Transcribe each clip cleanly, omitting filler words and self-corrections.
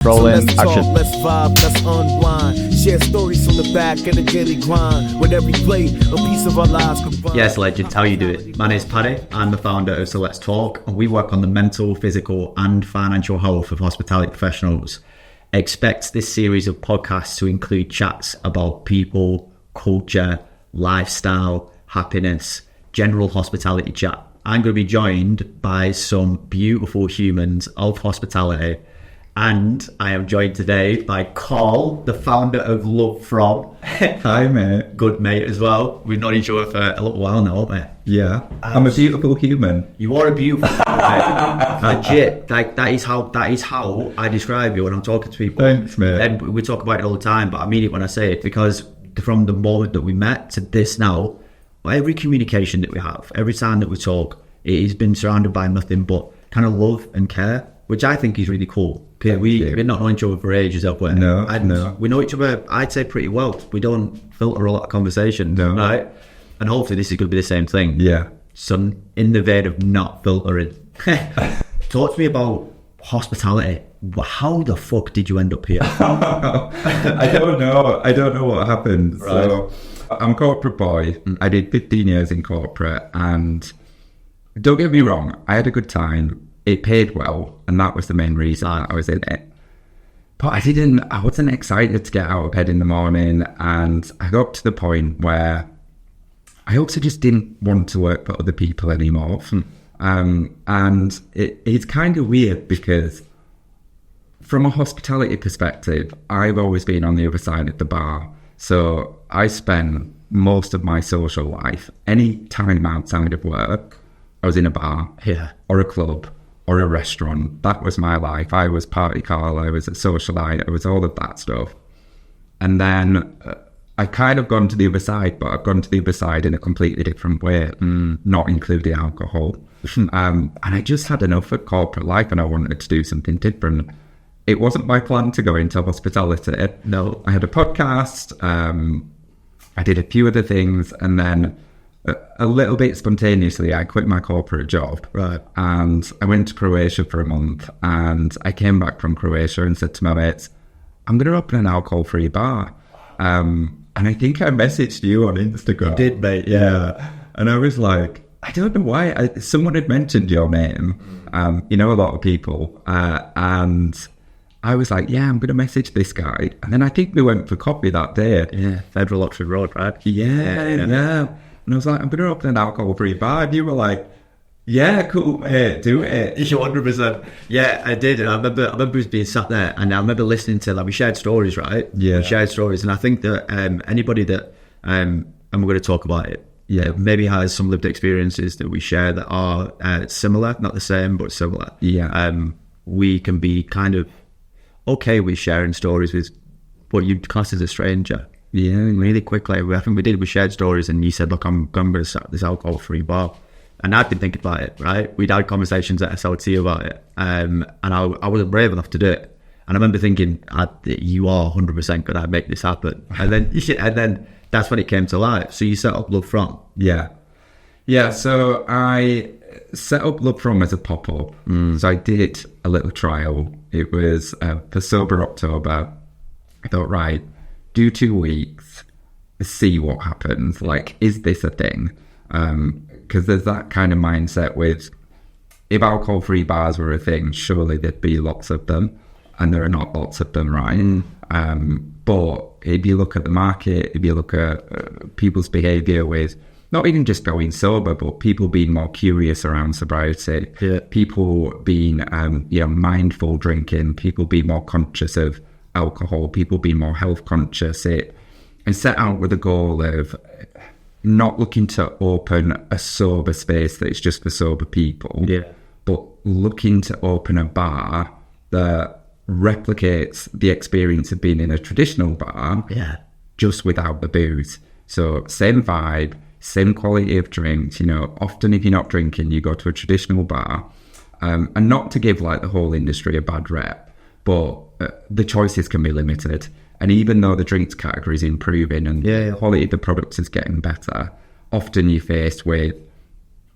Rolling, let's action. talk, let's vibe, let's unwind. Share stories from the back of the daily grind. With every plate, a piece of our lives combined. Yes, legend, how you do it. My name's Paddy. I'm the founder of So Let's Talk, and we work on the mental, physical and financial health of hospitality professionals. Expect this series of podcasts to include chats about people, culture, lifestyle, happiness, general hospitality chat. I'm going to be joined by some beautiful humans of hospitality. And I am joined today by Karl, the founder of Love From. Hi, mate. Good mate as well. We've known each other for a little while now, haven't we? Yeah. I'm a beautiful human. You are a beautiful human. Legit. Like that is how I describe you when I'm talking to people. Thanks, mate. And we talk about it all the time, but I mean it when I say it, because from the moment that we met to this now, every communication that we have, every time that we talk, it has been surrounded by nothing but kind of love and care, which I think is really cool. We've not known each other for ages, have we? No. We know each other, I'd say, pretty well. We don't filter a lot of conversation, right? And hopefully this is going to be the same thing. Yeah. So in the vein of not filtering, talk to me about hospitality. How the fuck did you end up here? I don't know what happened. Right. So I'm a corporate boy. I did 15 years in corporate, and don't get me wrong, I had a good time. It paid well, and that was the main reason I was in it. But I wasn't excited to get out of bed in the morning, and I got to the point where I also just didn't want to work for other people anymore. And it's kind of weird because from a hospitality perspective, I've always been on the other side of the bar. So I spend most of my social life, any time outside of work, I was in a bar or a club or a restaurant. That was my life. I was party Carl, I was a socialite, I was all of that stuff. And then I've kind of gone to the other side, but I've gone to the other side in a completely different way, not including alcohol. And I just had enough of corporate life and I wanted to do something different. It wasn't my plan to go into hospitality. No. I had a podcast, I did a few other things, and then a little bit spontaneously, I quit my corporate job. Right. And I went to Croatia for a month, and I came back from Croatia and said to my mates, I'm going to open an Alc Free Bar. And I think I messaged you on Instagram. You did, mate. Yeah. And I was like, I don't know why. Someone had mentioned your name. A lot of people. And I was like, yeah, I'm going to message this guy. And then I think we went for coffee that day. Yeah, Federal Oxford Road, right? Yeah. And I was like, I'm going to open an Alc Free Bar. And you were like, yeah, cool, mate, do it. 100%. Yeah, I did. And I remember being sat there, and I remember listening to, we shared stories, right? Yeah. We shared stories. And I think that anybody that, and we're going to talk about it, maybe has some lived experiences that we share that are similar, not the same, but similar. Yeah. We can be kind of okay with sharing stories with what you'd class as a stranger. Yeah. Really quickly. I think we shared stories, and you said, look, I'm going to start this Alc Free Bar. And I'd been thinking about it, right? We'd had conversations at SLT about it. And I wasn't brave enough to do it. And I remember thinking, you are 100% going to make this happen. And then that's when it came to life. So you set up Love From. Yeah. Yeah, so I set up Love From as a pop-up. So I did a little trial. It was for Sober October. I thought, right, do 2 weeks, see what happens. Like, is this a thing? Because there's that kind of mindset with, if Alc Free Bars were a thing, surely there'd be lots of them. And there are not lots of them, right? But if you look at the market, if you look at people's behaviour with not even just going sober, but people being more curious around sobriety, people being mindful drinking, people being more conscious of alcohol, people being more health conscious, and set out with a goal of not looking to open a sober space that is just for sober people, but looking to open a bar that replicates the experience of being in a traditional bar, just without the booze. So same vibe, same quality of drinks. Often if you're not drinking, you go to a traditional bar, and not to give like the whole industry a bad rep, but the choices can be limited. And even though the drinks category is improving and the quality of the products is getting better, often you're faced with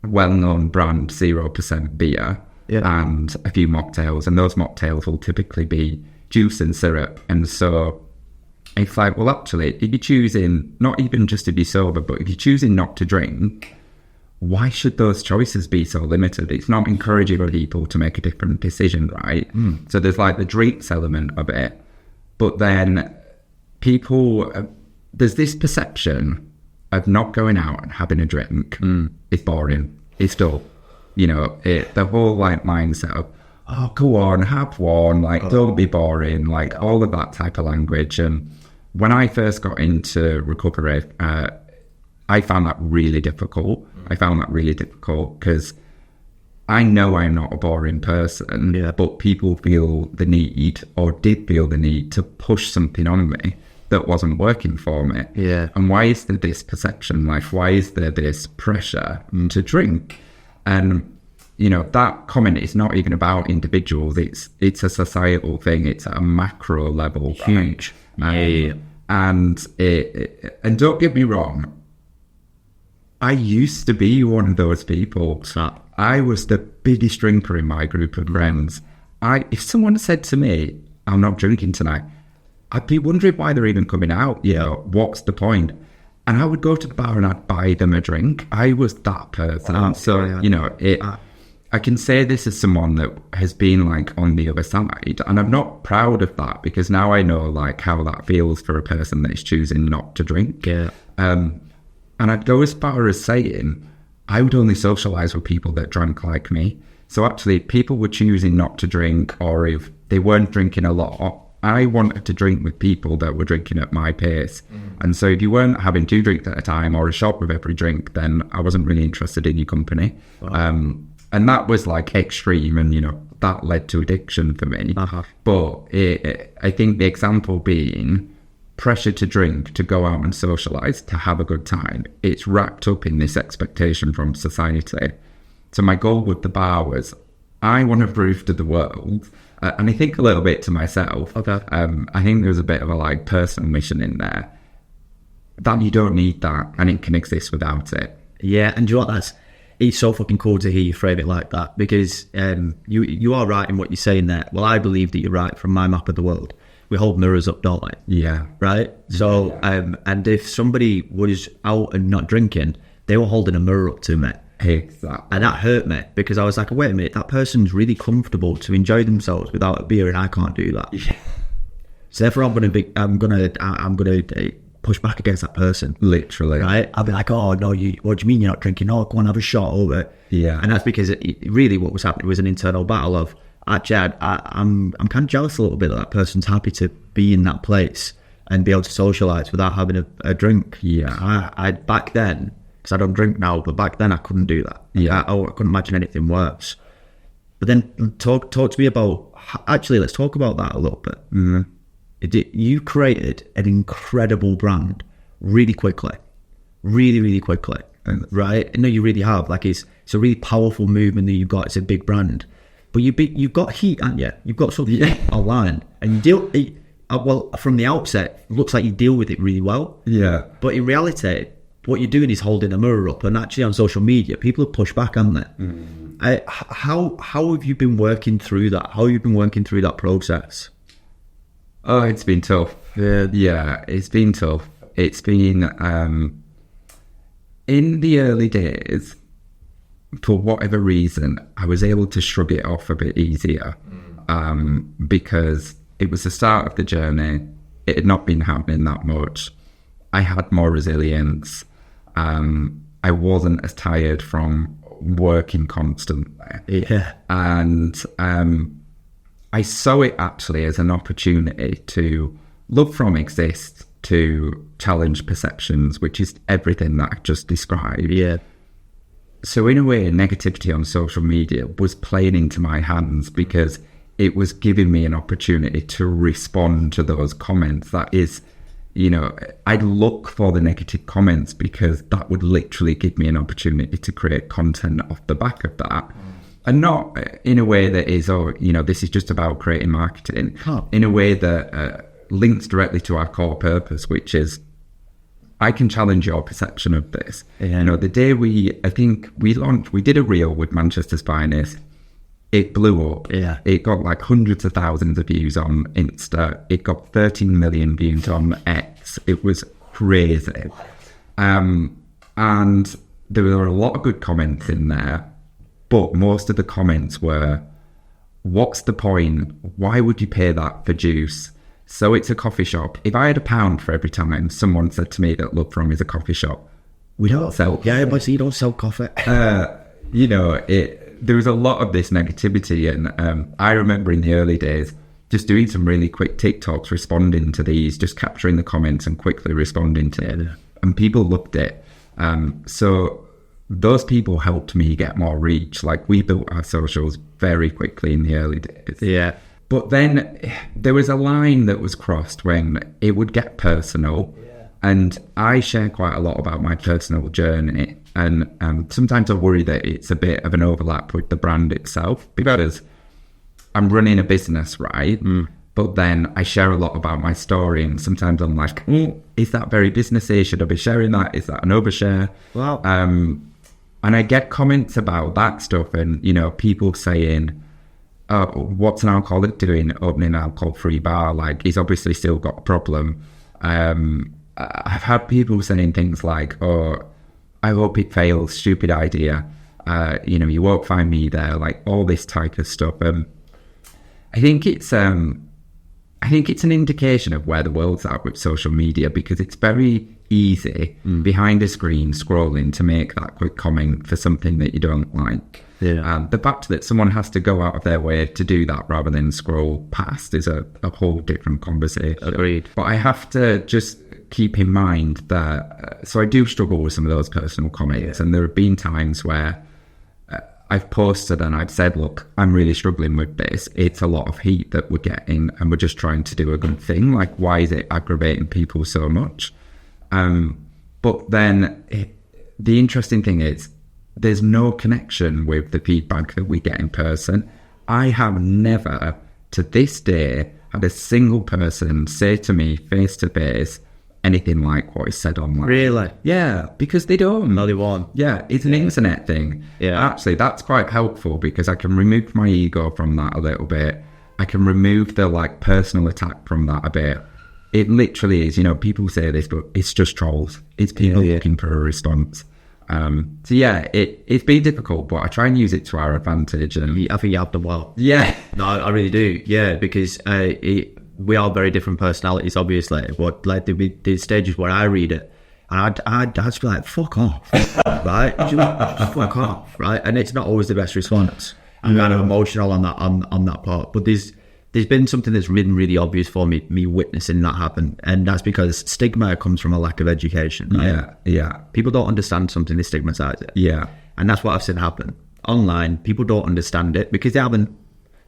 well-known brand 0% beer and a few mocktails, and those mocktails will typically be juice and syrup. And so it's like, well, actually, if you're choosing, not even just to be sober, but if you're choosing not to drink, why should those choices be so limited? It's not encouraging people to make a different decision, right? So there's like the drinks element of it, but then people, there's this perception of not going out and having a drink is boring. It's dull. You know, the whole like mindset of, oh, go on, have one, like, don't be boring, like all of that type of language. And when I first got into recovery, I found that really difficult. I found that really difficult because I know I'm not a boring person, but people feel the need, or did feel the need, to push something on me that wasn't working for me. Yeah. And why is there this perception? Like, why is there this pressure to drink? And, you know, that comment is not even about individuals. It's a societal thing. It's at a macro level. Huge. And don't get me wrong, I used to be one of those people. I was the biggest drinker in my group of friends. If someone said to me, I'm not drinking tonight, I'd be wondering why they're even coming out. You know, what's the point? And I would go to the bar and I'd buy them a drink. I was that person. You know, I can say this as someone that has been like on the other side, and I'm not proud of that, because now I know like how that feels for a person that is choosing not to drink. And I'd go as far as saying I would only socialise with people that drank like me. So actually, people were choosing not to drink, or if they weren't drinking a lot, I wanted to drink with people that were drinking at my pace. And so if you weren't having 2 drinks at a time or a shot with every drink, then I wasn't really interested in your company. And that was like extreme, and, you know, that led to addiction for me. But I think the example being pressure to drink, to go out and socialise, to have a good time, it's wrapped up in this expectation from society. So my goal with the bar was, I want to prove to the world, and I think a little bit to myself, I think there's a bit of a like personal mission in there, that you don't need that and it can exist without it. Yeah, and do you know what, it's so fucking cool to hear you frame it like that, because you are right in what you're saying there. Well, I believe that you're right from my map of the world. We hold mirrors up, don't we? Yeah. Right? So, and if somebody was out and not drinking, they were holding a mirror up to me. Exactly. And that hurt me, because I was like, wait a minute, that person's really comfortable to enjoy themselves without a beer, and I can't do that. Yeah. So therefore, I'm gonna push back against that person. Literally. Right? I'll be like, oh no, what do you mean you're not drinking? Oh, go on, have a shot over. Yeah. And that's because really what was happening was an internal battle of, actually, I'm kind of jealous a little bit that person's happy to be in that place and be able to socialise without having a drink. Yeah. I back then, because I don't drink now, but back then I couldn't do that. Yeah. I couldn't imagine anything worse. But then talk to me about, actually, let's talk about that a little bit. You created an incredible brand really quickly. Really, really quickly. Right? No, you really have. Like, it's a really powerful movement that you've got. It's a big brand. But you've got heat, haven't you? You've got something online, and you deal. Well, from the outset, it looks like you deal with it really well. Yeah. But in reality, what you're doing is holding a mirror up, and actually on social media, people have pushed back, haven't they? How have you been working through that? How have you been working through that process? Oh, it's been tough. Yeah, it's been tough. It's been in the early days. For whatever reason, I was able to shrug it off a bit easier, because it was the start of the journey. It had not been happening that much. I had more resilience. I wasn't as tired from working constantly. Yeah. And I saw it actually as an opportunity to love from exist, to challenge perceptions, which is everything that I just described. Yeah. So in a way, negativity on social media was playing into my hands, because it was giving me an opportunity to respond to those comments. That is, you know, I'd look for the negative comments, because that would literally give me an opportunity to create content off the back of that. And not in a way that is, oh, you know, this is just about creating marketing. In a way that links directly to our core purpose, which is, I can challenge your perception of this. You know, the day we did a reel with Manchester's Finest, it blew up. Yeah. It got like hundreds of thousands of views on Insta. It got 13 million views on X. It was crazy. And there were a lot of good comments in there, but most of the comments were, what's the point? Why would you pay that for juice? So it's a coffee shop. If I had £1 for every time someone said to me that Love From is a coffee shop, we don't sell coffee. Yeah, but you don't sell coffee. You know, there was a lot of this negativity, and I remember in the early days just doing some really quick TikToks, responding to these, just capturing the comments and quickly responding to it. And people loved it. So those people helped me get more reach. Like, we built our socials very quickly in the early days. Yeah. But then there was a line that was crossed when it would get personal. Yeah. And I share quite a lot about my personal journey. And sometimes I worry that it's a bit of an overlap with the brand itself, because I'm running a business, right? But then I share a lot about my story. And sometimes I'm like, is that very businessy? Should I be sharing that? Is that an overshare? Wow. And I get comments about that stuff, and, you know, people saying, what's an alcoholic doing opening an alcohol free bar? Like, he's obviously still got a problem. I've had people saying things like, oh, I hope it fails, stupid idea. You know, you won't find me there, like all this type of stuff. I think it's an indication of where the world's at with social media, because it's very easy behind a screen scrolling to make that quick comment for something that you don't like. Yeah. The fact that someone has to go out of their way to do that rather than scroll past is a whole different conversation. Agreed. But I have to just keep in mind that, so I do struggle with some of those personal comments, and there have been times where I've posted and I've said, look, I'm really struggling with this. It's a lot of heat that we're getting, and we're just trying to do a good thing. Like, why is it aggravating people so much? But then the interesting thing is, there's no connection with the feedback that we get in person. I have never, to this day, had a single person say to me face to face anything like what is said online. Really? Yeah, because they don't. No, they won't. Yeah, it's an internet thing. Yeah. Actually, that's quite helpful, because I can remove my ego from that a little bit. I can remove the, like, personal attack from that a bit. It literally is, you know, people say this, but it's just trolls. It's people looking for a response. So yeah, it's been difficult, but I try and use it to our advantage. And I think you have done well. Yeah. No, I really do. Yeah, because we are very different personalities, obviously. But like the stages where I read it, and I'd just be like, fuck off, right? Just fuck off, right? And it's not always the best response. I'm kind of emotional on that part. But there's been something that's been really obvious for me witnessing that happen, and that's because stigma comes from a lack of education, right? Yeah. People don't understand something, they stigmatize it. Yeah. And that's what I've seen happen. Online, people don't understand it because they haven't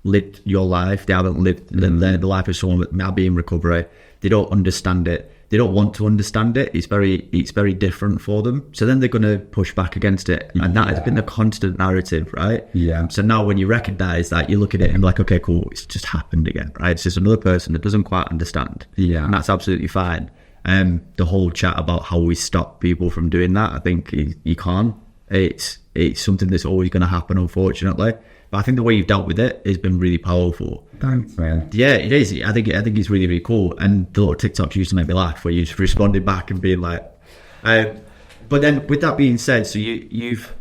lived your life. They haven't lived the life of someone that might be in recovery. They don't understand it. They don't want to understand it. It's very different for them. So then they're going to push back against it. And that has been the constant narrative, right? Yeah. So now when you recognize that, you look at it and be like, okay, cool, it's just happened again, right? It's just another person that doesn't quite understand. Yeah. And that's absolutely fine. The whole chat about how we stop people from doing that, I think you can't. It's something that's always going to happen, unfortunately. But I think the way you've dealt with it has been really powerful. Thanks, man. Yeah, it is. I think it's really, really cool. And the little TikToks used to make me laugh, where you just responded back and being like, but then with that being said, so you've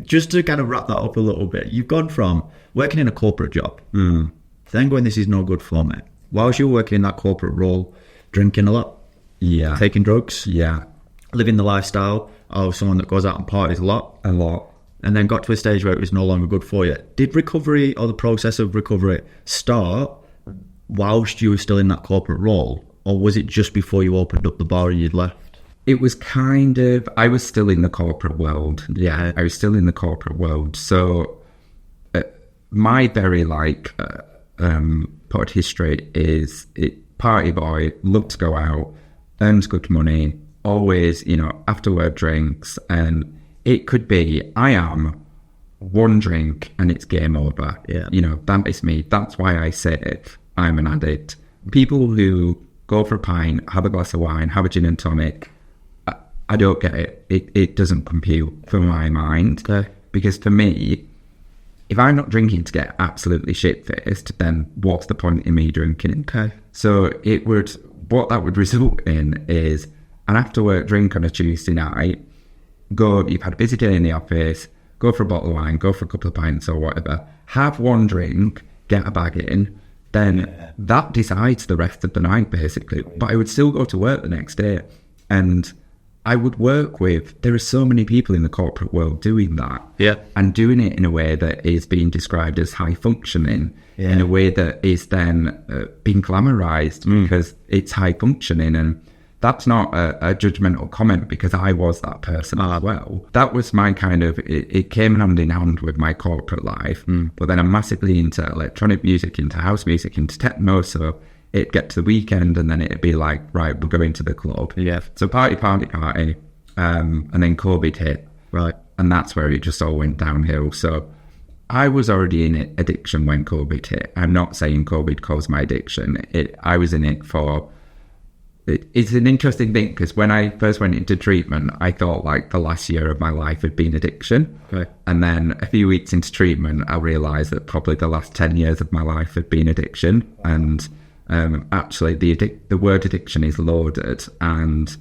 just to kind of wrap that up a little bit, you've gone from working in a corporate job, then going, this is no good for me. Whilst you were working in that corporate role, drinking a lot, taking drugs, living the lifestyle of someone that goes out and parties a lot, and then got to a stage where it was no longer good for you. Did recovery, or the process of recovery, start whilst you were still in that corporate role, or was it just before you opened up the bar and you'd left? It was kind of, I was still in the corporate world. Yeah, I was still in the corporate world. So my very pod history is party boy, loved to go out, earns good money, always, after work drinks, and it could be, I am one drink and it's game over. Yeah. That is me. That's why I say it. I'm an addict. People who go for a pint, have a glass of wine, have a gin and tonic, I don't get it. It doesn't compute for my mind. Okay. Because for me, if I'm not drinking to get absolutely shit-faced, then what's the point in me drinking? Okay. So what that would result in is an after-work drink on a Tuesday night, you've had a busy day in the office, go for a bottle of wine, go for a couple of pints or whatever, have one drink, get a bag in, then that decides the rest of the night, basically. But I would still go to work the next day, and I would work with, there are so many people in the corporate world doing that. Yeah. And doing it in a way that is being described as high functioning, in a way that is then being glamorized because it's high functioning. And that's not a judgmental comment, because I was that person as well. That was my kind of, it came hand in hand with my corporate life. But then I'm massively into electronic music, into house music, into techno. So it'd get to the weekend and then it'd be like, right, we're going to the club. Yeah. So party. And then COVID hit. Right. And that's where it just all went downhill. So I was already in addiction when COVID hit. I'm not saying COVID caused my addiction. I was in it for... It's an interesting thing, because when I first went into treatment, I thought like the last year of my life had been addiction. Okay. And then a few weeks into treatment, I realised that probably the last 10 years of my life had been addiction. And actually, the word addiction is loaded, and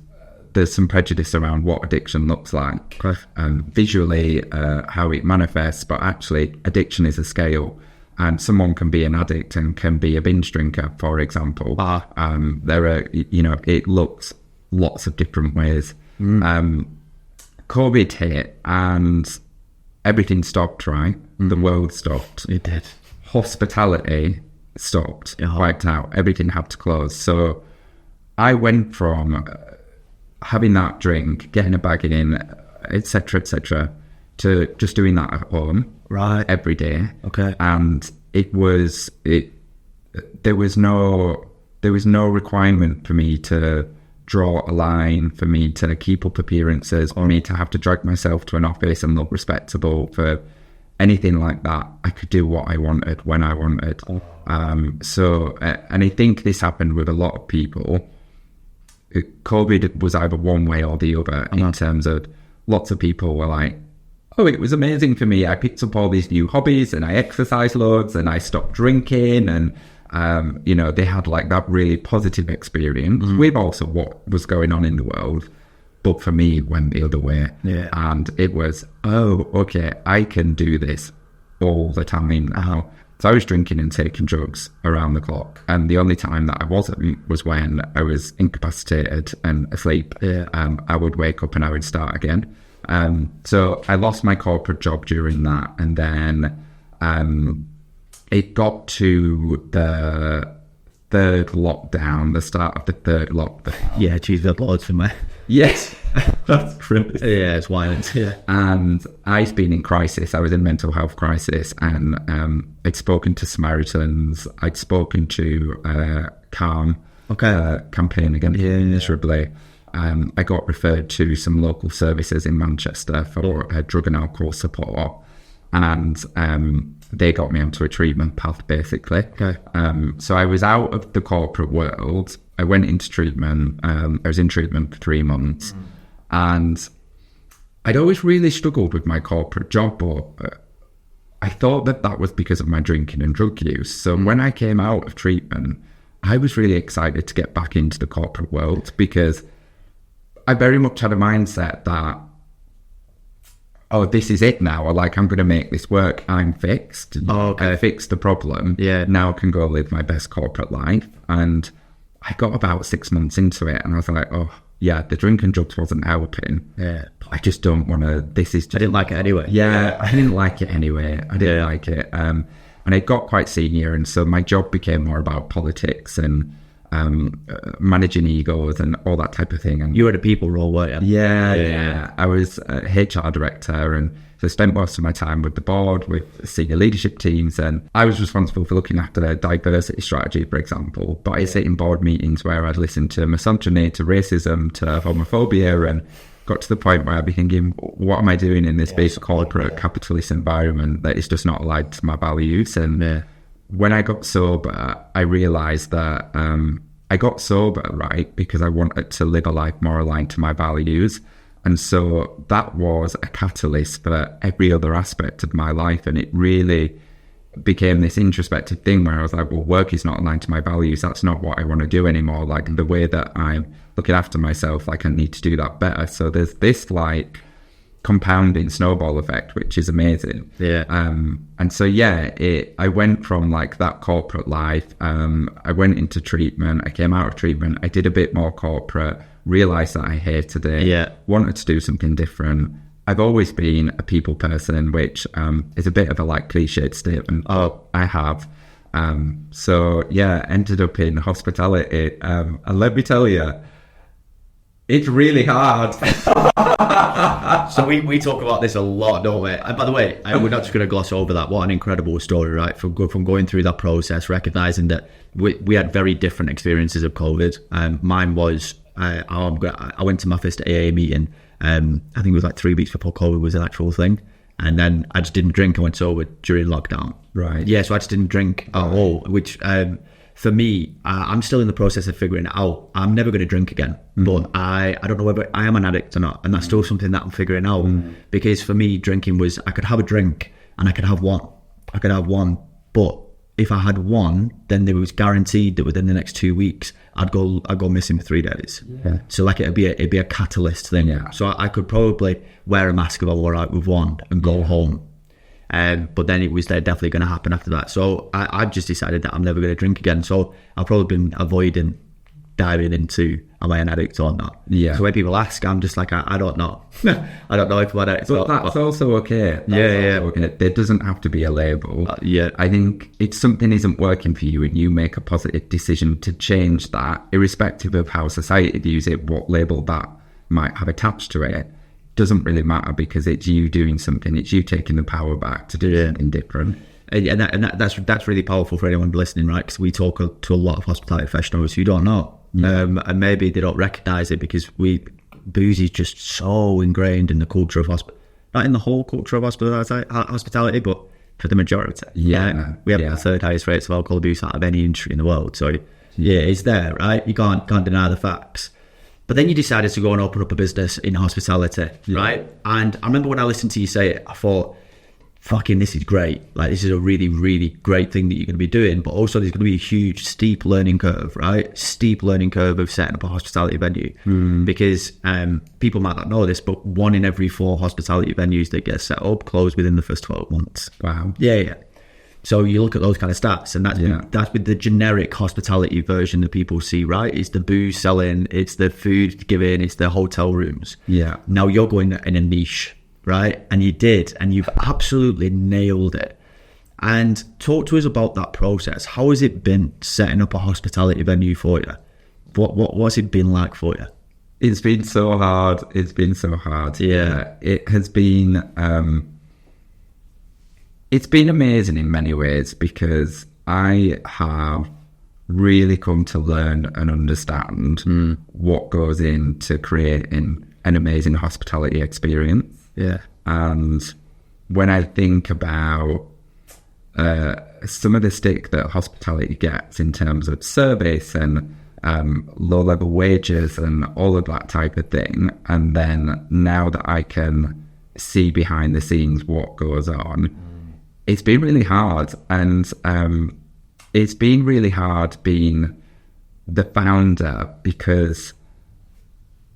there's some prejudice around what addiction looks like. Okay. Visually, how it manifests, but actually addiction is a scale. And someone can be an addict and can be a binge drinker, for example. There are, it looks lots of different ways. COVID hit and everything stopped, right? The world stopped. It did. Hospitality stopped, wiped out. Everything had to close. So I went from having that drink, getting a bag in, etc., to just doing that at home. Right. Every day. Okay. And there was no requirement for me to draw a line, for me to keep up appearances, for me to have to drag myself to an office and look respectable, for anything like that. I could do what I wanted when I wanted. And I think this happened with a lot of people. COVID was either one way or the other, in terms of lots of people were like, oh, it was amazing for me. I picked up all these new hobbies and I exercised loads and I stopped drinking, and, they had like that really positive experience with also what was going on in the world. But for me, it went the other way. Yeah. And it was, oh, okay, I can do this all the time now. So I was drinking and taking drugs around the clock. And the only time that I wasn't was when I was incapacitated and asleep. Yeah. I would wake up and I would start again. So I lost my corporate job during that, and then it got to the third lockdown, the start of the third lockdown. Yeah, geez, there's loads for me. Yes, that's crazy. Yeah, it's wild. Yeah. And I'd been in crisis. I was in mental health crisis, and I'd spoken to Samaritans. I'd spoken to Calm campaign against miserably. I got referred to some local services in Manchester for drug and alcohol support, and they got me onto a treatment path, basically. Okay. So I was out of the corporate world. I went into treatment. I was in treatment for 3 months, and I'd always really struggled with my corporate job, but I thought that was because of my drinking and drug use. So when I came out of treatment, I was really excited to get back into the corporate world, because I very much had a mindset that, oh, this is it now. Or like, I'm going to make this work. I'm fixed. Oh, okay. I fixed the problem. Yeah. Now I can go live my best corporate life. And I got about 6 months into it, and I was like, oh, yeah, the drink and drugs wasn't helping. Yeah. I just don't want to, this is just... I didn't like it anyway. Yeah, I didn't like it anyway. I didn't like it. And it got quite senior, and so my job became more about politics and managing egos and all that type of thing. And you were the people role, weren't you? Yeah. I was a HR director, and so I spent most of my time with the board, with senior leadership teams, and I was responsible for looking after their diversity strategy, for example. But I sit in board meetings where I'd listen to misogyny, to racism, to homophobia, and got to the point where I'd be thinking, what am I doing in this big corporate capitalist environment that is just not aligned to my values? And when I got sober, I realised that I got sober, right, because I wanted to live a life more aligned to my values. And so that was a catalyst for every other aspect of my life. And it really became this introspective thing where I was like, well, work is not aligned to my values. That's not what I want to do anymore. Like the way that I'm looking after myself, like I need to do that better. So there's this like compounding snowball effect, which is amazing. Yeah. And so, yeah, I went from like that corporate life. I went into treatment. I came out of treatment. I did a bit more corporate, realized that I hated it. Yeah. Wanted to do something different. I've always been a people person, which is a bit of a like cliched statement. Oh, I have. So yeah, ended up in hospitality. And let me tell you, it's really hard. So we talk about this a lot, don't we? And by the way, we're not just going to gloss over that. What an incredible story, right? From going through that process, recognizing that we had very different experiences of COVID. Mine was, I went to my first AA meeting. I think it was like 3 weeks before COVID was an actual thing. And then I just didn't drink. I went sober during lockdown. Right. Yeah, so I just didn't drink at all, which for me, I'm still in the process of figuring it out. I'm never going to drink again. But I don't know whether I am an addict or not. And that's still something that I'm figuring out. Because for me, drinking was, I could have a drink and I could have one. But if I had one, then it was guaranteed that within the next 2 weeks, I'd go missing for 3 days. Yeah. So like it'd be a catalyst thing. Yeah. So I could probably wear a mask if I were out with one and go home. But then it was definitely going to happen after that. So I've just decided that I'm never going to drink again. So I've probably been avoiding diving into, am I an addict or not? Yeah. So when people ask, I'm just like, I don't know. I don't know if I'm an addict. But that's also okay. Okay. There doesn't have to be a label. Yeah. I think if something isn't working for you and you make a positive decision to change that, irrespective of how society views it, what label that might have attached to it, doesn't really matter, because it's you doing something. It's you taking the power back to do something different. And that's really powerful for anyone listening, right? Because we talk to a lot of hospitality professionals who don't know. And maybe they don't recognise it because booze is just so ingrained in the culture of not in the whole culture of hospitality, but for the majority. Yeah. We have the third highest rates of alcohol abuse out of any industry in the world. So yeah, it's there, right? You can't deny the facts. But then you decided to go and open up a business in hospitality, right? And I remember when I listened to you say it, I thought, fucking, this is great. Like, this is a really, really great thing that you're going to be doing. But also there's going to be a huge, steep learning curve, right? Steep learning curve of setting up a hospitality venue. Because people might not know this, but 1 in every 4 hospitality venues that get set up close within the first 12 months. Wow. Yeah. So you look at those kind of stats, and that's with the generic hospitality version that people see, right? It's the booze selling, it's the food giving, it's the hotel rooms. Yeah. Now you're going in a niche, right? And you did, and you've absolutely nailed it. And talk to us about that process. How has it been setting up a hospitality venue for you? What's it been like for you? It's been so hard. Yeah. It has been... It's been amazing in many ways, because I have really come to learn and understand what goes into creating an amazing hospitality experience. Yeah. And when I think about some of the stick that hospitality gets in terms of service and low-level wages and all of that type of thing, and then now that I can see behind the scenes what goes on, it's been really hard. And it's been really hard being the founder, because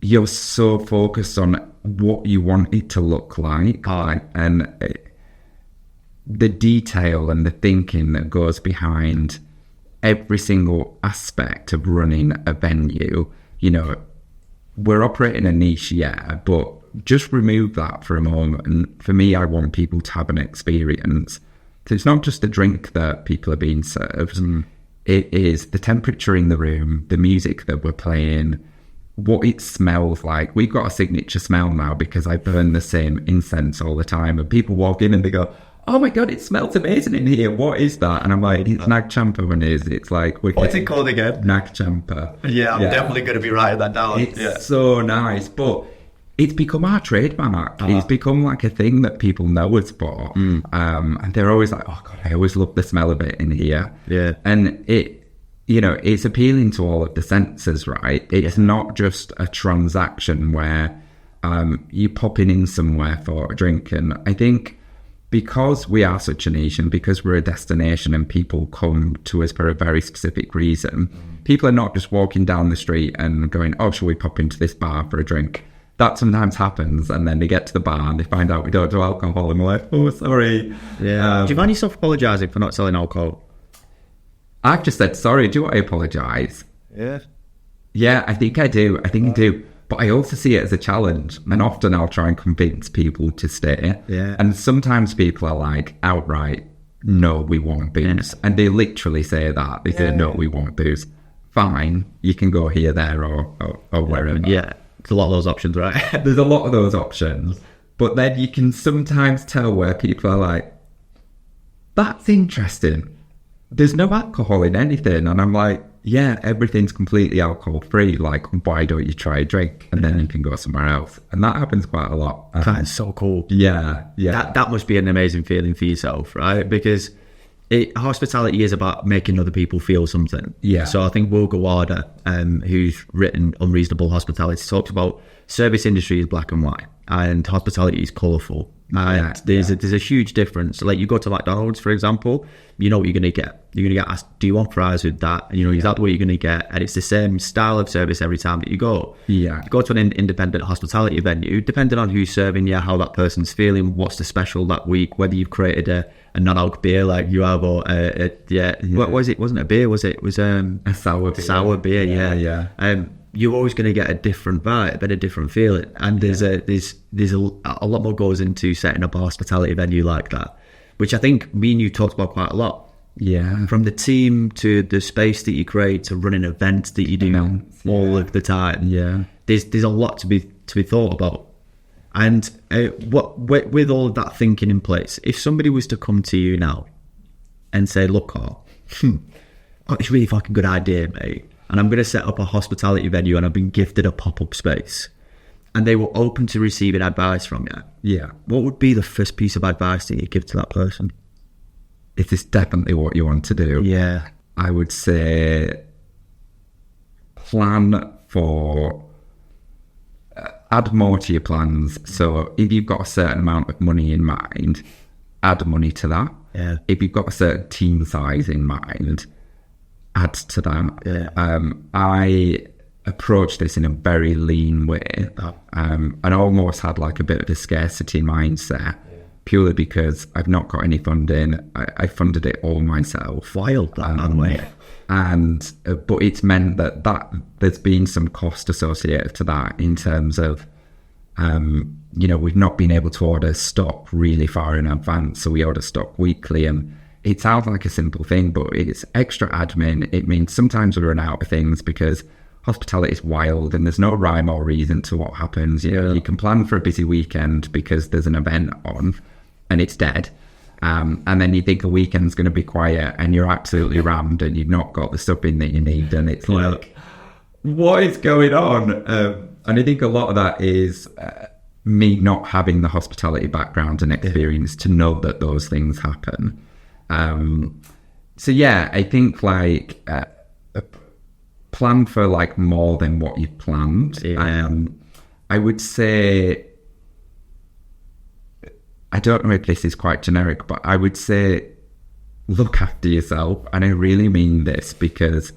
you're so focused on what you want it to look like, and the detail and the thinking that goes behind every single aspect of running a venue. You know, we're operating a niche, but just remove that for a moment. And for me, I want people to have an experience. So it's not just the drink that people are being served. It is the temperature in the room, the music that we're playing, what it smells like. We've got a signature smell now because I burn the same incense all the time. And people walk in and they go, oh my God, it smells amazing in here. What is that? And I'm like, it's Nag Champa when it's like... What's it called again? Nag Champa. Yeah, I'm definitely going to be writing that down. It's so nice. But it's become our trademark. It's become like a thing that people know us for. And they're always like, oh God, I always love the smell of it in here. Yeah. And it's appealing to all of the senses, right? It's not just a transaction where you popping in somewhere for a drink. And I think because we are such a niche and because we're a destination and people come to us for a very specific reason, people are not just walking down the street and going, oh, shall we pop into this bar for a drink? That sometimes happens, and then they get to the bar and they find out we don't do alcohol, and we're like, oh, sorry. Yeah. Do you find yourself apologising for not selling alcohol? I've just said sorry. Do I apologise? Yeah. Yeah, I think I do. I do. But I also see it as a challenge, and often I'll try and convince people to stay. Yeah. And sometimes people are like, outright, no, we won't booze. And they literally say that. They say, no, we won't booze. Fine, you can go here, there, or wherever. Yeah. There's a lot of those options, right? There's a lot of those options. But then you can sometimes tell where people are like, that's interesting. There's no alcohol in anything. And I'm like, yeah, everything's completely alcohol free. Like, why don't you try a drink? And then you can go somewhere else. And that happens quite a lot. That's so cool. Yeah. That must be an amazing feeling for yourself, right? Because hospitality is about making other people feel something. Yeah. So I think Will Gawada, who's written Unreasonable Hospitality, talks about service industry is black and white and hospitality is colourful. And there's a huge difference. Like, you go to McDonald's, for example, you know what you're going to get. You're going to get asked, do you want fries with that? And you know exactly what you're going to get. And it's the same style of service every time that you go. Yeah. You go to an independent hospitality venue, depending on who's serving you, how that person's feeling, what's the special that week, whether you've created a non-alc beer like you have, or what was it? Wasn't a beer, was it? It was a sour beer. Yeah. You're always going to get a different vibe and a different feeling, and there's a lot more goes into setting up a hospitality venue like that, which I think me and you talked about quite a lot. Yeah. From the team to the space that you create to running events that you do all of the time. Yeah. There's a lot to be thought about. And with all of that thinking in place, if somebody was to come to you now and say, look, Carl, it's a really fucking good idea, mate, and I'm going to set up a hospitality venue and I've been gifted a pop-up space, and they were open to receiving advice from you, yeah, what would be the first piece of advice that you give to that person? Is this definitely what you want to do? Yeah. I would say plan for... add more to your plans. So if you've got a certain amount of money in mind, add money to that. Yeah. If you've got a certain team size in mind, add to that. Yeah. I approached this in a very lean way, and almost had like a bit of a scarcity mindset, purely because I've not got any funding. I funded it all myself. Wild, that, by the way. And but it's meant that there's been some cost associated to that in terms of we've not been able to order stock really far in advance, so we order stock weekly, and it sounds like a simple thing, but it's extra admin. It means sometimes we run out of things because hospitality is wild and there's no rhyme or reason to what happens. You can plan for a busy weekend because there's an event on and it's dead. And then you think a weekend's going to be quiet and you're absolutely rammed and you've not got the stuff in that you need, and it's like, what is going on? And I think a lot of that is me not having the hospitality background and experience to know that those things happen. So yeah, I think like plan for like more than what you've planned. I would say, I don't know if this is quite generic, but I would say look after yourself. And I really mean this, because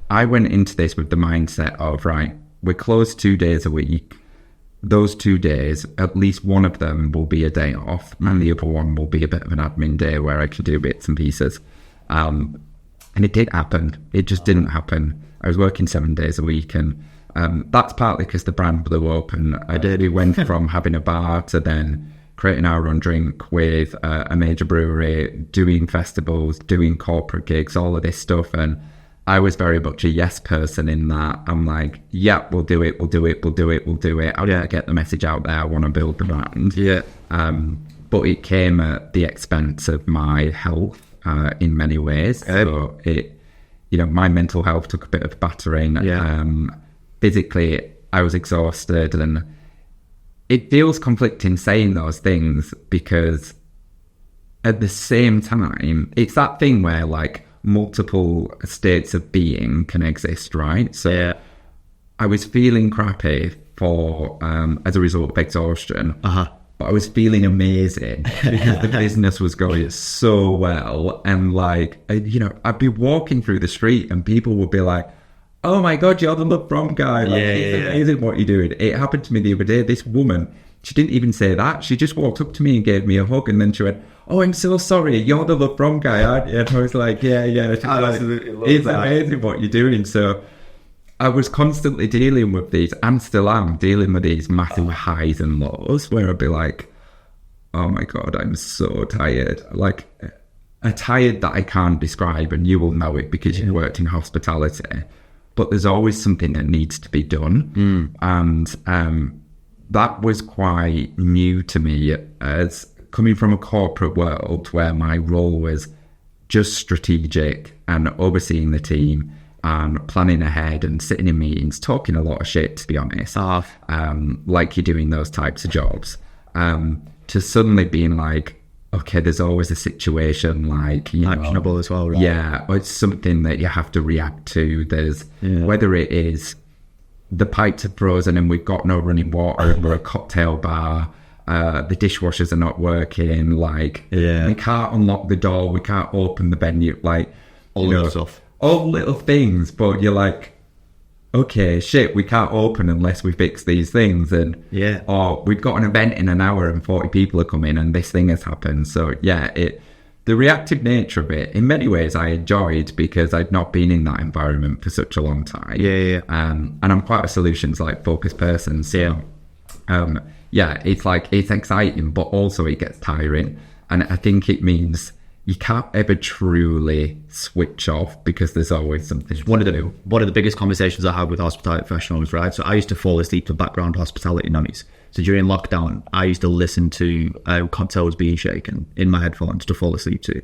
I went into this with the mindset of, right, we're closed 2 days a week. Those 2 days, at least one of them will be a day off, and the other one will be a bit of an admin day where I can do bits and pieces. And it did happen. It just didn't happen. I was working 7 days a week, and that's partly because the brand blew up, and we went from having a bar to then creating our own drink with a major brewery, doing festivals, doing corporate gigs, all of this stuff. And I was very much a yes person in that. I'm like, yeah, we'll do it. I want to get the message out there. I want to build the brand. Yeah. But it came at the expense of my health in many ways. So it, my mental health took a bit of battering. Physically, I was exhausted, and it feels conflicting saying those things, because at the same time, it's that thing where like multiple states of being can exist, right? So I was feeling crappy for as a result of exhaustion. Uh-huh. But I was feeling amazing because the business was going so well. And like, I'd be walking through the street and people would be like, oh my God, you're the Love From guy. Like, it's amazing what you're doing. It happened to me the other day. This woman, she didn't even say that. She just walked up to me and gave me a hug. And then she went, oh, I'm so sorry. You're the Love From guy, aren't you? And I was like, yeah. I absolutely love it's that. amazing what you're doing. So I was constantly dealing with these, and still am dealing with these massive highs and lows where I'd be like, oh my God, I'm so tired. Like a tired that I can't describe, and you will know it because you've worked in hospitality. But there's always something that needs to be done. And that was quite new to me as coming from a corporate world where my role was just strategic and overseeing the team and planning ahead and sitting in meetings, talking a lot of shit, to be honest, like you do in those types of jobs, to suddenly being like, okay, there's always a situation like, actionable as well, right? Yeah, or it's something that you have to react to. There's whether it is the pipes are frozen and we've got no running water and we're a cocktail bar, the dishwashers are not working, like we can't unlock the door, we can't open the venue, like all little stuff. All little things, but you're like, okay, shit, we can't open unless we fix these things. And or we've got an event in an hour and 40 people are coming and this thing has happened. So the reactive nature of it, in many ways I enjoyed because I'd not been in that environment for such a long time. And I'm quite a solutions like focused person. So it's like, it's exciting, but also it gets tiring. And I think it means you can't ever truly switch off because there's always something to do. One of the biggest conversations I had with hospitality professionals, right? So I used to fall asleep to background hospitality nannies. So during lockdown, I used to listen to cocktails being shaken in my headphones to fall asleep to.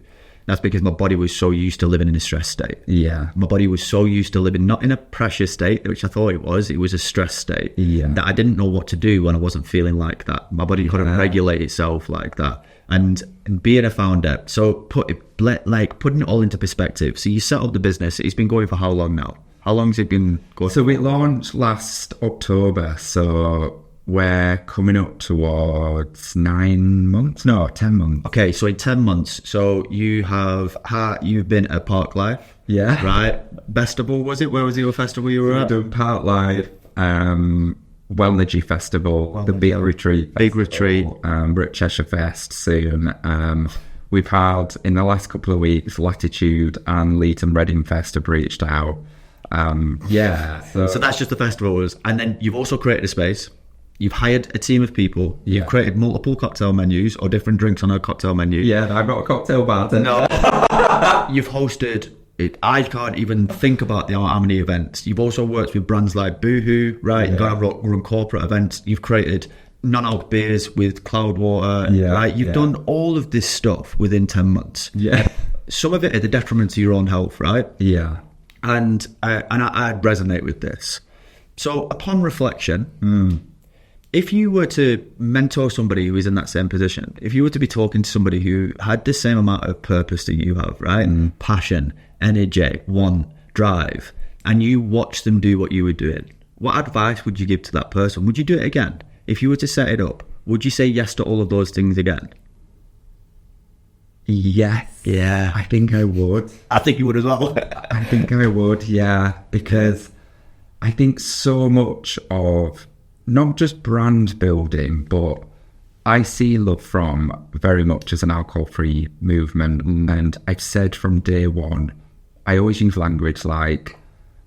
That's because my body was so used to living in a stress state. Yeah. My body was so used to living not in a pressure state, which I thought it was a stress state. Yeah. That I didn't know what to do when I wasn't feeling like that. My body couldn't regulate itself like that. And being a founder, so putting it all into perspective. So you set up the business. It's been going for how long now? How long has it been going? So we launched last October. So we're coming up towards 9 months. No, 10 months. Okay, so in 10 months. So you've been at Park Life. Yeah. Right. Festival, was it? Where was your festival you were at? We've done Park Life. Wellnergy Festival, the Big Retreat. We're at Cheshire Fest soon. We've had, in the last couple of weeks, Latitude and Leeton Reading Fest have reached out. So that's just the festivals. And then you've also created a space. You've hired a team of people. You've created multiple cocktail menus or different drinks on a cocktail menu. Yeah, I've got a cocktail bar. No. You've hosted... I can't even think about how many events. You've also worked with brands like Boohoo, right? You've got to run corporate events. You've created non-alc beers with Cloudwater, right? You've done all of this stuff within 10 months. Yeah. Some of it at the detriment to your own health, right? Yeah. And I resonate with this. So upon reflection, if you were to mentor somebody who is in that same position, if you were to be talking to somebody who had the same amount of purpose that you have, right? Passion, energy, drive, and you watch them do what you were doing, what advice would you give to that person? Would you do it again? If you were to set it up, would you say yes to all of those things again? Yes. Yeah. I think I would. I think you would as well. I think I would, yeah. Because I think so much of not just brand building, but I see Love From very much as an alcohol-free movement. And I've said from day one, I always use language like,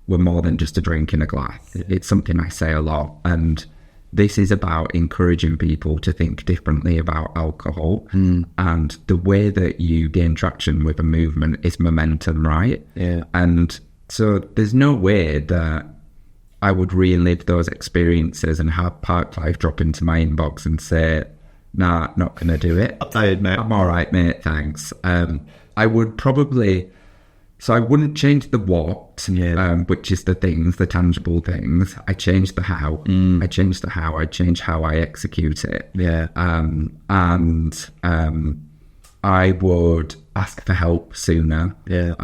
we're more than just a drink in a glass. It's something I say a lot. And this is about encouraging people to think differently about alcohol. And the way that you gain traction with a movement is momentum, right? Yeah. And so there's no way that I would relive those experiences and have Park Life drop into my inbox and say, nah, not going to do it. I'm tired, mate. I'm all right, mate, thanks. I would probably... So I wouldn't change the what, which is the things, the tangible things. I changed the how. I changed the how. I changed how I execute it. Yeah. And I would ask for help sooner. Yeah.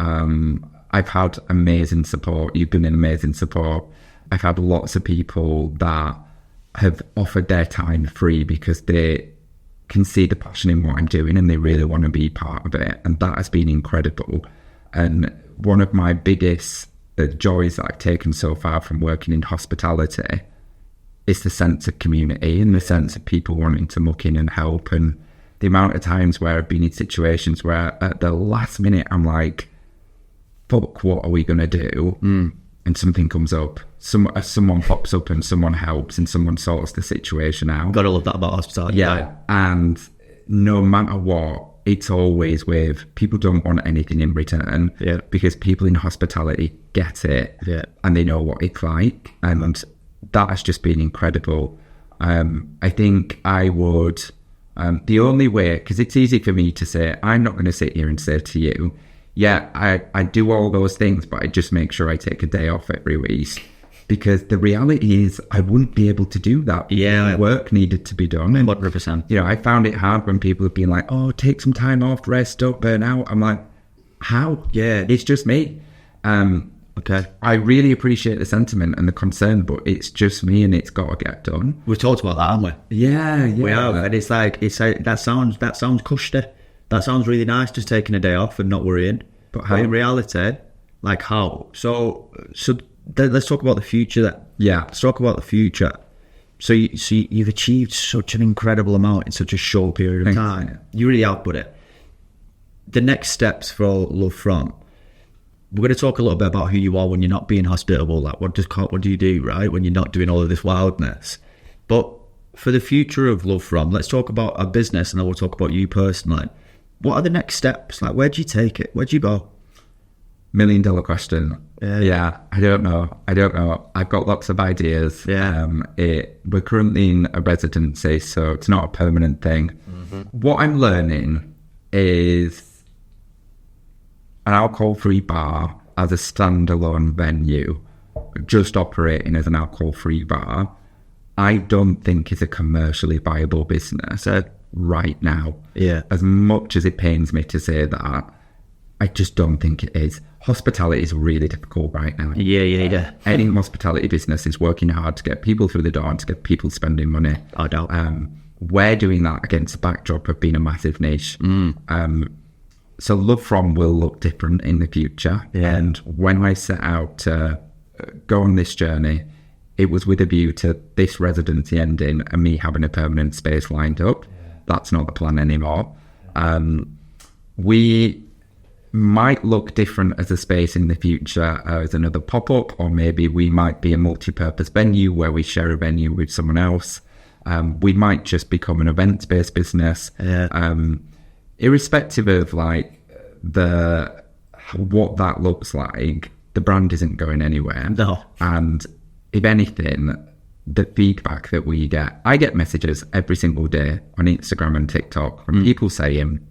I've had amazing support. You've been an amazing support. I've had lots of people that have offered their time free because they can see the passion in what I'm doing and they really want to be part of it. And that has been incredible. And one of my biggest joys that I've taken so far from working in hospitality is the sense of community and the sense of people wanting to muck in and help. And the amount of times where I've been in situations where at the last minute I'm like, fuck, what are we going to do? And something comes up. Someone pops up and someone helps and someone sorts the situation out. Gotta love that about hospitality. Yeah. And no matter what, it's always with people don't want anything in return. Yeah. Because people in hospitality get it. Yeah. And they know what it's like. And that has just been incredible. I think I would, the only way, because it's easy for me to say, I'm not going to sit here and say to you, yeah, I do all those things, but I just make sure I take a day off every week. Because the reality is I wouldn't be able to do that. Yeah. Work needed to be done. And 100%. you know, I found it hard when people have been like, oh, take some time off, rest, don't burn out. I'm like, how? Yeah. It's just me. Okay. I really appreciate the sentiment and the concern, but it's just me and it's got to get done. We've talked about that, haven't we? Yeah. We have. And it's like that sounds cushy. That sounds really nice, just taking a day off and not worrying. But how? In reality, like how? So let's talk about the future then. Yeah. Let's talk about the future. So you've achieved such an incredible amount in such a short period of time. You really output it. The next steps for Love From, we're going to talk a little bit about who you are when you're not being hospitable. Like what do you do, right? When you're not doing all of this wildness. But for the future of Love From, let's talk about our business and then we'll talk about you personally. What are the next steps? Like, where do you take it? Where do you go? $1 million question. Yeah, I don't know. I've got lots of ideas. Yeah. We're currently in a residency, so it's not a permanent thing. Mm-hmm. What I'm learning is an alcohol-free bar as a standalone venue, just operating as an alcohol-free bar, I don't think is a commercially viable business right now. Yeah. As much as it pains me to say that, I just don't think it is. Hospitality is really difficult right now. Yeah. Any hospitality business is working hard to get people through the door and to get people spending money. I doubt. We're doing that against the backdrop of being a massive niche. So Love From will look different in the future. Yeah. And when I set out to go on this journey, it was with a view to this residency ending and me having a permanent space lined up. That's not the plan anymore. We might look different as a space in the future as another pop-up, or maybe we might be a multi-purpose venue where we share a venue with someone else. We might just become an events-based business. Yeah. Irrespective of like what that looks like, the brand isn't going anywhere. No. And if anything, the feedback that we get, I get messages every single day on Instagram and TikTok from people saying,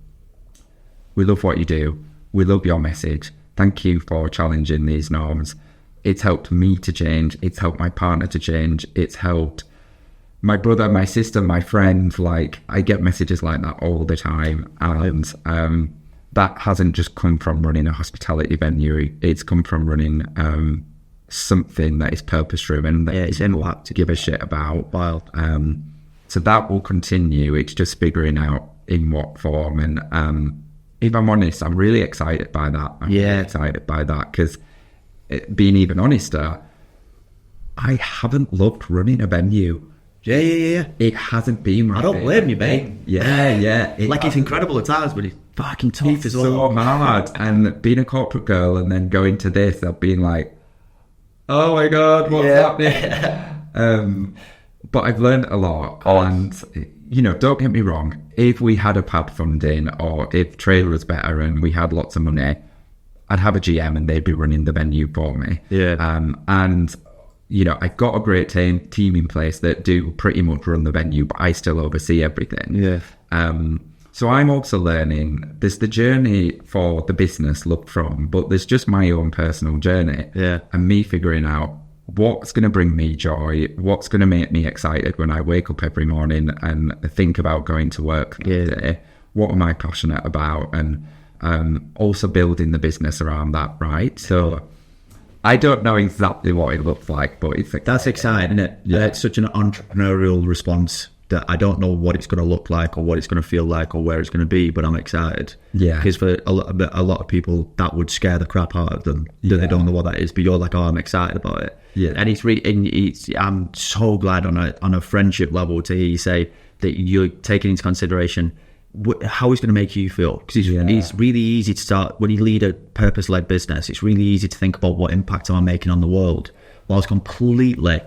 we love what you do. We love your message. Thank you for challenging these norms. It's helped me to change. It's helped my partner to change. It's helped my brother, my sister, my friend. Like, I get messages like that all the time. And that hasn't just come from running a hospitality venue. It's come from running something that is purpose-driven, that it's impact to give a shit about. Wild. So that will continue. It's just figuring out in what form. And if I'm honest, I'm really excited by that. Really excited by that because, being even honester, I haven't loved running a venue. Yeah. It hasn't been my I don't blame you, mate. Yeah. It's incredible at times, but it's fucking tough as well. So hard. And being a corporate girl and then going to this, I've been like, oh my God, what's happening? But I've learned a lot. And, you know, don't get me wrong. If we had a pub funding or if trailer was better and we had lots of money, I'd have a GM and they'd be running the venue for me. Yeah. And, you know, I've got a great team in place that do pretty much run the venue, but I still oversee everything. Yeah. So I'm also learning. There's the journey for the business Love From, but there's just my own personal journey. Yeah. And me figuring out what's going to bring me joy, what's going to make me excited when I wake up every morning and think about going to work that day. What am I passionate about? And also building the business around that, right? So I don't know exactly what it looks like, but it's That's exciting, isn't it? Yeah. It's such an entrepreneurial response that I don't know what it's going to look like or what it's going to feel like or where it's going to be, but I'm excited. Yeah. Because for a lot of people, that would scare the crap out of them. That they don't know what that is, but you're like, oh, I'm excited about it. Yeah. And I'm so glad on a friendship level to hear you say that you're taking into consideration how it's going to make you feel. Because it's really easy to start, when you lead a purpose-led business, it's really easy to think about what impact am I making on the world, whilst completely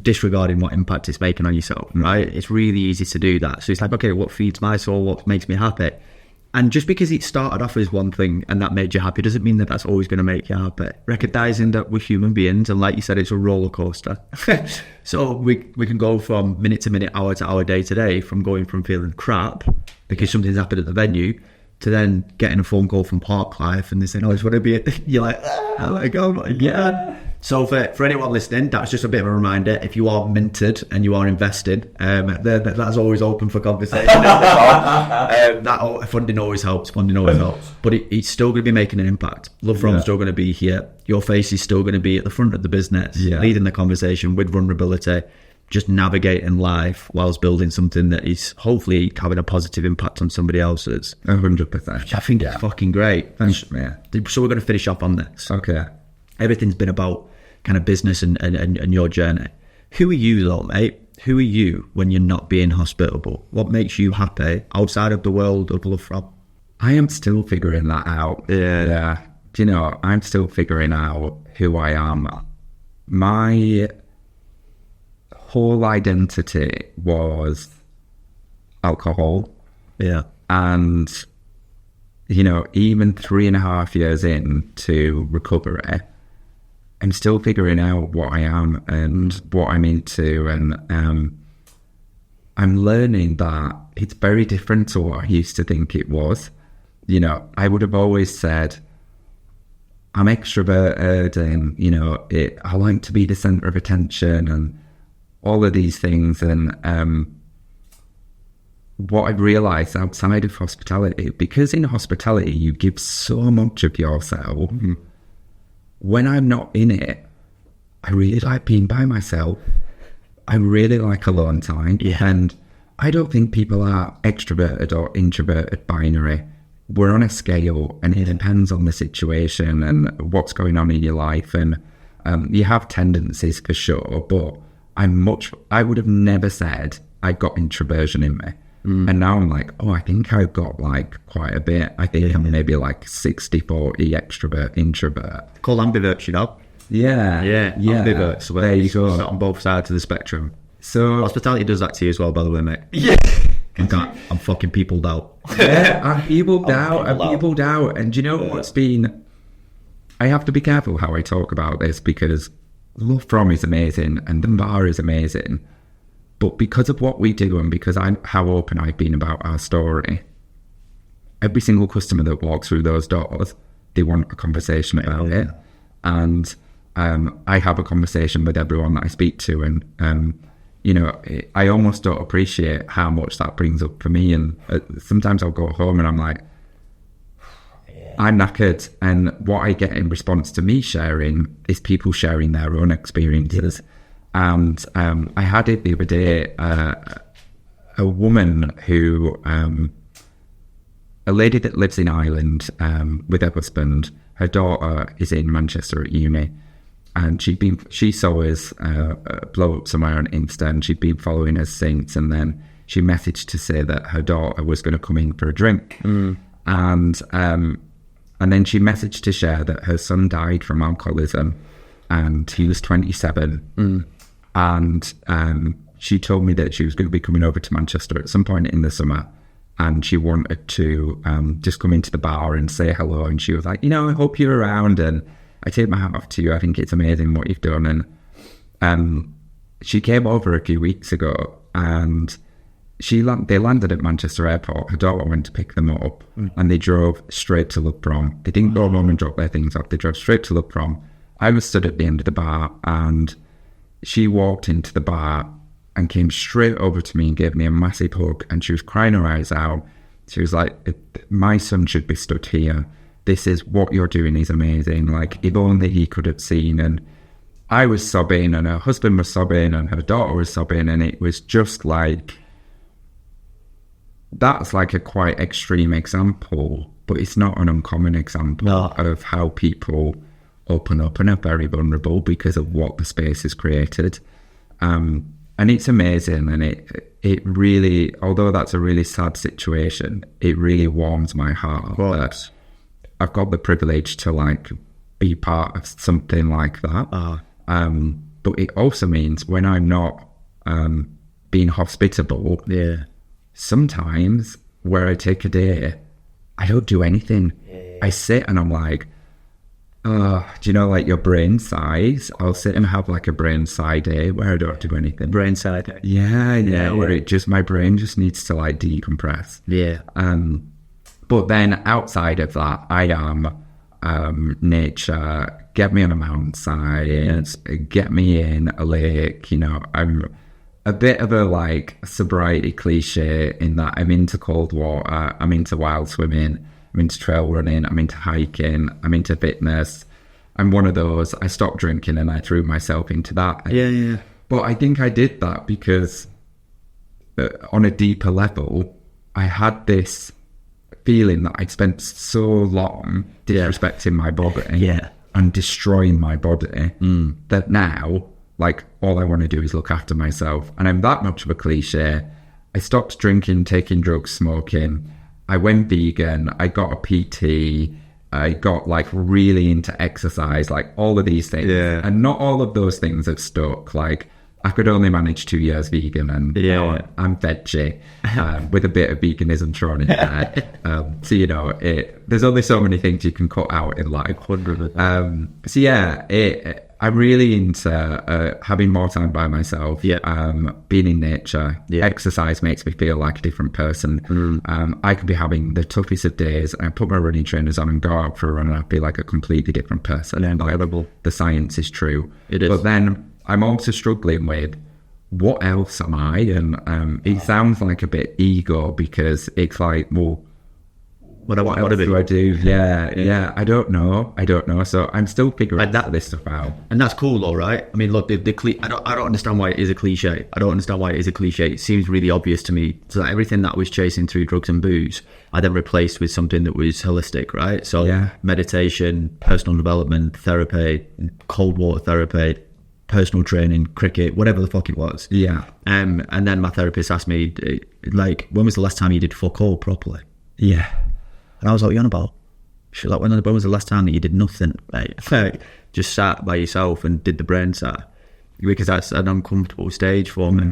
disregarding what impact it's making on yourself, right? It's really easy to do that. So it's like, okay, what feeds my soul, what makes me happy? And just because it started off as one thing and that made you happy doesn't mean that that's always going to make you happy. Recognizing that we're human beings, and like you said, it's a roller coaster. So we can go from minute to minute, hour to hour, day to day, from going from feeling crap because something's happened at the venue to then getting a phone call from Parklife and they say, oh, I just want to be you're like, oh my God, yeah. So for anyone listening, that's just a bit of a reminder. If you are minted and you are invested, that's always open for conversation. That funding always helps. But it's still going to be making an impact. Love From's still going to be here. Your face is still going to be at the front of the business, leading the conversation with vulnerability, just navigating life whilst building something that is hopefully having a positive impact on somebody else's. 100%. I think it's fucking great. Thanks, man. So we're going to finish off on this. Okay. Everything's been about kind of business and your journey. Who are you though, mate? Who are you when you're not being hospitable? What makes you happy outside of the world of Love From? I am still figuring that out. Yeah. Do you know, I'm still figuring out who I am. My whole identity was alcohol. Yeah. And, you know, even 3.5 years into recovery, I'm still figuring out what I am and what I'm into, and I'm learning that it's very different to what I used to think it was. You know, I would have always said I'm extroverted and, you know, I like to be the centre of attention and all of these things. And what I've realised outside of hospitality, because in hospitality you give so much of yourself, when I'm not in it, I really like being by myself. I really like alone time. Yeah. And I don't think people are extroverted or introverted binary. We're on a scale and it depends on the situation and what's going on in your life. And you have tendencies for sure, but I would have never said I got introversion in me. And now I'm like, I think I've got like quite a bit. I think I'm maybe like 60-40 extrovert, introvert. Called ambiverts, you know? Yeah. Ambiverts. So there you go. On both sides of the spectrum. So hospitality does that to you as well, by the way, mate. Yeah. I'm fucking peopled out. Yeah, I'm peopled out. And do you know what's been... I have to be careful how I talk about this because Love From is amazing and the bar is amazing. But because of what we do and because how open I've been about our story, every single customer that walks through those doors, they want a conversation about it. And I have a conversation with everyone that I speak to. And, you know, I almost don't appreciate how much that brings up for me. And sometimes I'll go home and I'm like, I'm knackered. And what I get in response to me sharing is people sharing their own experiences. And I had it the other day, a woman who, a lady that lives in Ireland with her husband. Her daughter is in Manchester at uni, and she saw us blow up somewhere on Insta, and she'd been following us since. And then she messaged to say that her daughter was going to come in for a drink, and then she messaged to share that her son died from alcoholism, and he was 27. And she told me that she was going to be coming over to Manchester at some point in the summer, and she wanted to just come into the bar and say hello. And she was like, you know, I hope you're around, and I take my hat off to you. I think it's amazing what you've done. And she came over a few weeks ago, and they landed at Manchester Airport. Her daughter went to pick them up, and they drove straight to Love From. They didn't go home and drop their things off. They drove straight to Love From. I was stood at the end of the bar, and she walked into the bar and came straight over to me and gave me a massive hug, and she was crying her eyes out. She was like, my son should be stood here. this is what you're doing is amazing. Like, if only he could have seen. And I was sobbing, and her husband was sobbing, and her daughter was sobbing, and it was just like, that's like a quite extreme example, but it's not an uncommon example of how people open up and are very vulnerable because of what the space has created. And it's amazing, and it really, although that's a really sad situation, it really warms my heart that I've got the privilege to like be part of something like that. But it also means when I'm not being hospitable, sometimes where I take a day, I don't do anything. I sit and I'm like, do you know, like your brain sighs? I'll sit and have like a brain sigh day where I don't do anything. Brain sigh day. Yeah, where it just, my brain just needs to like decompress. Yeah. But then outside of that, I am nature. Get me on a mountainside, get me in a lake. You know, I'm a bit of a like sobriety cliche in that I'm into cold water, I'm into wild swimming, I'm into trail running, I'm into hiking, I'm into fitness. I'm one of those. I stopped drinking and I threw myself into that. Yeah. But I think I did that because on a deeper level, I had this feeling that I'd spent so long disrespecting my body and destroying my body that now, like, all I want to do is look after myself. And I'm that much of a cliche. I stopped drinking, taking drugs, smoking. I went vegan. I got a PT. I got like really into exercise, like all of these things. Yeah. And not all of those things have stuck. Like, I could only manage 2 years vegan, and now I'm veggie with a bit of veganism thrown in there. So, you know, there's only so many things you can cut out in life. 100%. So yeah, I'm really into having more time by myself, being in nature. Exercise makes me feel like a different person. I could be having the toughest of days, and I put my running trainers on and go out for a run, and I feel like a completely different person. Incredible. Like, the science is true. It is. But then I'm also struggling with, what else am I? And it sounds like a bit ego, because it's like, well, what else do I do? Yeah. I don't know. So I'm still figuring this stuff out. And that's cool, though, right? I mean, look, I don't understand why it is a cliche. It seems really obvious to me. So that everything that I was chasing through drugs and booze, I then replaced with something that was holistic, right? So meditation, personal development, therapy, cold water therapy, personal training, cricket, whatever the fuck it was. And then my therapist asked me, like, when was the last time you did fuck all properly? And I was like, what are you on about? She's like, when was the last time that you did nothing, mate? Just sat by yourself and did the brain sat? Because that's an uncomfortable stage for me.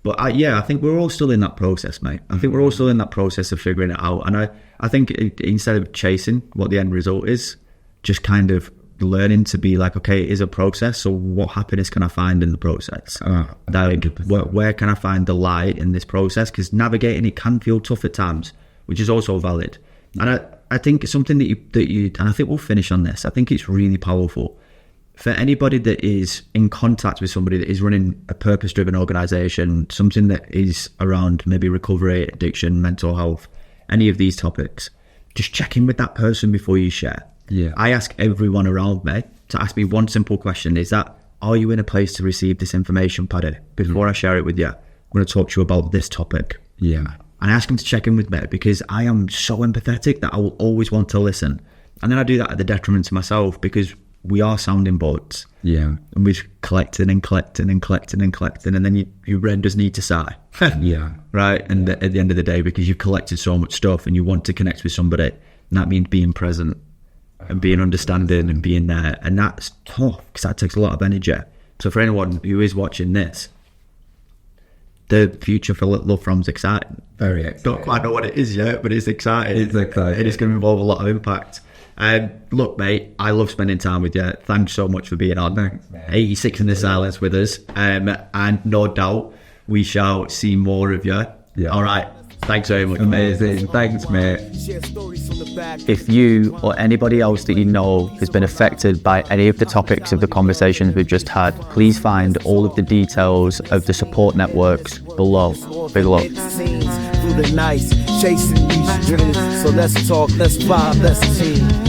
But I think we're all still in that process, mate. I think we're all still in that process of figuring it out. And I think instead of chasing what the end result is, just kind of learning to be like, okay, it is a process, so what happiness can I find in the process? Where can I find the light in this process? Because navigating it can feel tough at times, which is also valid. And I think it's something that you and I think we'll finish on this, I think it's really powerful for anybody that is in contact with somebody that is running a purpose-driven organisation, something that is around maybe recovery, addiction, mental health, any of these topics. Just check in with that person before you share. I ask everyone around me to ask me one simple question, is that, are you in a place to receive this information, Paddy? Before I share it with you, I'm going to talk to you about this topic. And I ask them to check in with me, because I am so empathetic that I will always want to listen. And then I do that at the detriment to myself, because we are sounding boards. And we're collecting, and then your brain does need to sigh. Right? And at the end of the day, because you've collected so much stuff and you want to connect with somebody, and that means being present and being understanding and being there. And that's tough, because that takes a lot of energy. So for anyone who is watching this, the future for Love From's exciting. Very exciting. Don't quite know what it is yet, but it's exciting. It is going to involve a lot of impact. Look, mate, I love spending time with you. Thanks so much for being on. Thanks, mate. 86 in the silence with us. And no doubt we shall see more of you. All right. Thanks very much. Amazing. Thanks, mate. If you or anybody else that you know has been affected by any of the topics of the conversations we've just had, please find all of the details of the support networks below. Big love. through the nights, chasing these dreams. So let's talk, let's vibe, let's team.